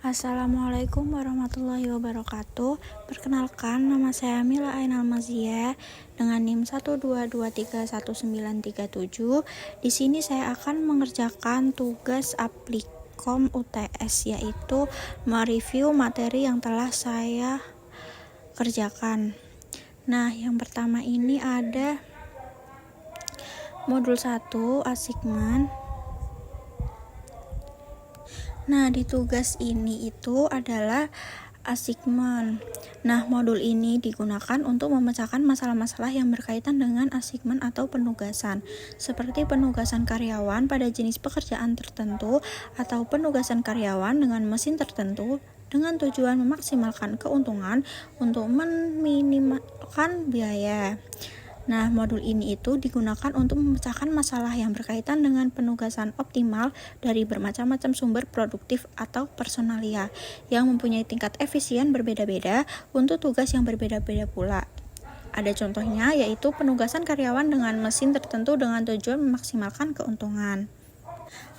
Assalamualaikum warahmatullahi wabarakatuh. Perkenalkan, nama saya Mila Ainal Mazia dengan NIM 122319337. Di sini saya akan mengerjakan tugas Applikom UTS, yaitu mereview materi yang telah saya kerjakan. Nah, yang pertama ini ada modul 1 assignment. Nah, di tugas ini itu adalah assignment. Nah, modul ini digunakan untuk memecahkan masalah-masalah yang berkaitan dengan assignment atau penugasan, seperti penugasan karyawan pada jenis pekerjaan tertentu atau penugasan karyawan dengan mesin tertentu dengan tujuan memaksimalkan keuntungan untuk meminimalkan biaya. Nah, modul ini itu digunakan untuk memecahkan masalah yang berkaitan dengan penugasan optimal dari bermacam-macam sumber produktif atau personalia yang mempunyai tingkat efisien berbeda-beda untuk tugas yang berbeda-beda pula. Ada contohnya, yaitu penugasan karyawan dengan mesin tertentu dengan tujuan memaksimalkan keuntungan.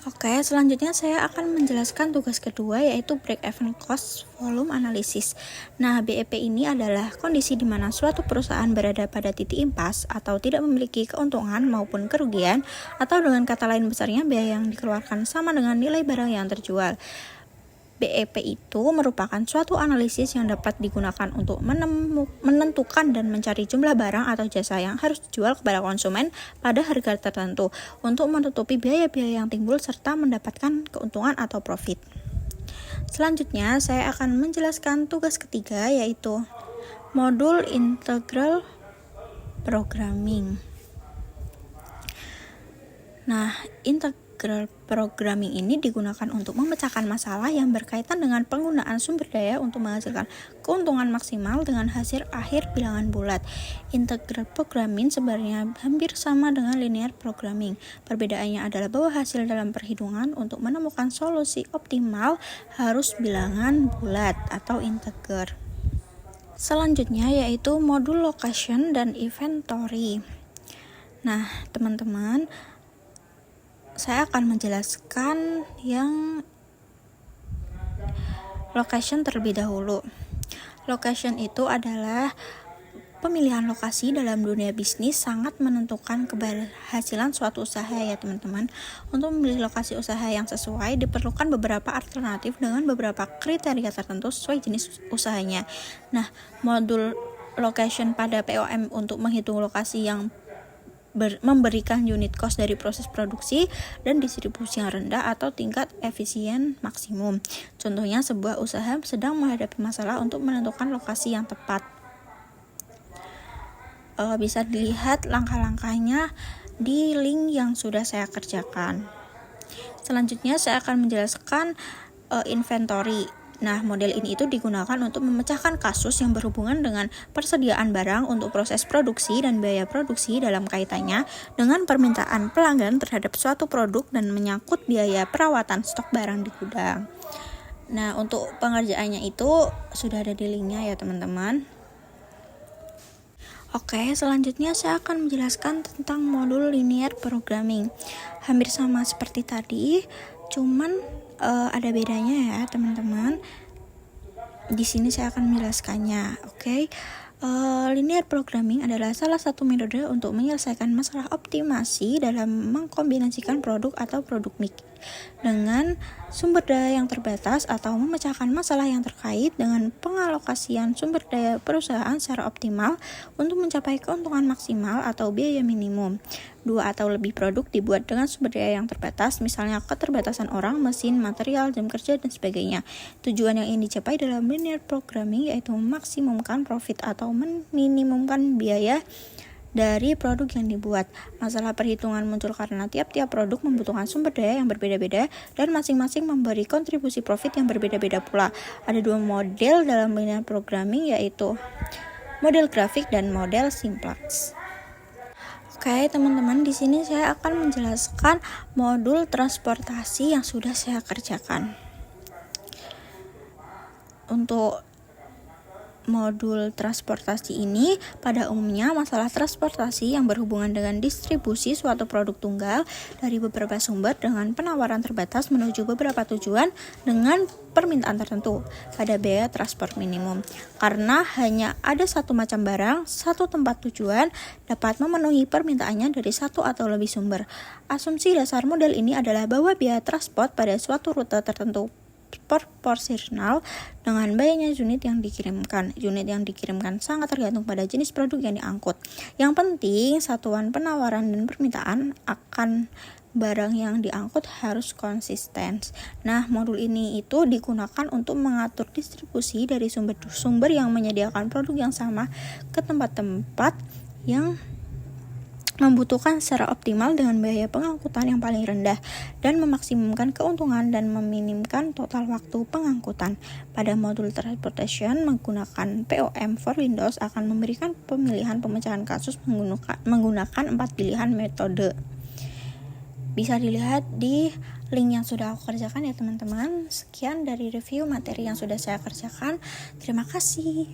Oke, selanjutnya saya akan menjelaskan tugas kedua, yaitu break-even cost volume analysis. Nah, BEP ini adalah kondisi di mana suatu perusahaan berada pada titik impas atau tidak memiliki keuntungan maupun kerugian, atau dengan kata lain besarnya biaya yang dikeluarkan sama dengan nilai barang yang terjual. BEP itu merupakan suatu analisis yang dapat digunakan untuk menentukan dan mencari jumlah barang atau jasa yang harus dijual kepada konsumen pada harga tertentu untuk menutupi biaya-biaya yang timbul serta mendapatkan keuntungan atau profit. Selanjutnya, saya akan menjelaskan tugas ketiga, yaitu modul integral programming. Nah, integral programming ini digunakan untuk memecahkan masalah yang berkaitan dengan penggunaan sumber daya untuk menghasilkan keuntungan maksimal dengan hasil akhir bilangan bulat. Integral programming sebenarnya hampir sama dengan linear programming. Perbedaannya adalah bahwa hasil dalam perhitungan untuk menemukan solusi optimal harus bilangan bulat atau integer. Selanjutnya yaitu modul location dan inventory. Nah, teman-teman, saya akan menjelaskan yang location terlebih dahulu. Location itu adalah pemilihan lokasi dalam dunia bisnis sangat menentukan keberhasilan suatu usaha ya teman-teman. Untuk memilih lokasi usaha yang sesuai diperlukan beberapa alternatif dengan beberapa kriteria tertentu sesuai jenis usahanya. Nah, modul location pada POM untuk menghitung lokasi yang memberikan unit cost dari proses produksi dan distribusi yang rendah atau tingkat efisien maksimum. Contohnya, sebuah usaha sedang menghadapi masalah untuk menentukan lokasi yang tepat. Bisa dilihat langkah-langkahnya di link yang sudah saya kerjakan. Selanjutnya saya akan menjelaskan inventory. Nah, model ini itu digunakan untuk memecahkan kasus yang berhubungan dengan persediaan barang untuk proses produksi dan biaya produksi dalam kaitannya dengan permintaan pelanggan terhadap suatu produk dan menyangkut biaya perawatan stok barang di gudang. Nah, untuk pengerjaannya itu sudah ada di linknya ya teman-teman. Oke, selanjutnya saya akan menjelaskan tentang modul linear programming. Hampir sama seperti tadi, cuman ada bedanya ya teman-teman. Di sini saya akan menjelaskannya. Oke. Linear programming adalah salah satu metode untuk menyelesaikan masalah optimasi dalam mengkombinasikan produk atau produk mix dengan sumber daya yang terbatas atau memecahkan masalah yang terkait dengan pengalokasian sumber daya perusahaan secara optimal untuk mencapai keuntungan maksimal atau biaya minimum. 2 atau lebih produk dibuat dengan sumber daya yang terbatas, misalnya keterbatasan orang, mesin, material, jam kerja, dan sebagainya. Tujuan yang ingin dicapai dalam linear programming yaitu memaksimumkan profit atau meminimumkan biaya dari produk yang dibuat. Masalah perhitungan muncul karena tiap-tiap produk membutuhkan sumber daya yang berbeda-beda dan masing-masing memberi kontribusi profit yang berbeda-beda pula. Ada 2 model dalam linear programming, yaitu model grafik dan model simplex. Oke, teman-teman, di sini saya akan menjelaskan modul transportasi yang sudah saya kerjakan. Untuk modul transportasi ini, pada umumnya masalah transportasi yang berhubungan dengan distribusi suatu produk tunggal dari beberapa sumber dengan penawaran terbatas menuju beberapa tujuan dengan permintaan tertentu pada biaya transport minimum. Karena hanya ada satu macam barang, satu tempat tujuan dapat memenuhi permintaannya dari satu atau lebih sumber. Asumsi dasar model ini adalah bahwa biaya transport pada suatu rute tertentu proporsional dengan banyaknya unit yang dikirimkan. Unit yang dikirimkan sangat tergantung pada jenis produk yang diangkut. Yang penting, satuan penawaran dan permintaan akan barang yang diangkut harus konsisten. Nah, modul ini itu digunakan untuk mengatur distribusi dari sumber-sumber yang menyediakan produk yang sama ke tempat-tempat yang membutuhkan secara optimal dengan biaya pengangkutan yang paling rendah dan memaksimumkan keuntungan dan meminimkan total waktu pengangkutan. Pada modul transportation menggunakan POM for Windows akan memberikan pemilihan pemecahan kasus menggunakan 4 pilihan metode. Bisa dilihat di link yang sudah aku kerjakan ya teman-teman. Sekian dari review materi yang sudah saya kerjakan. Terima kasih.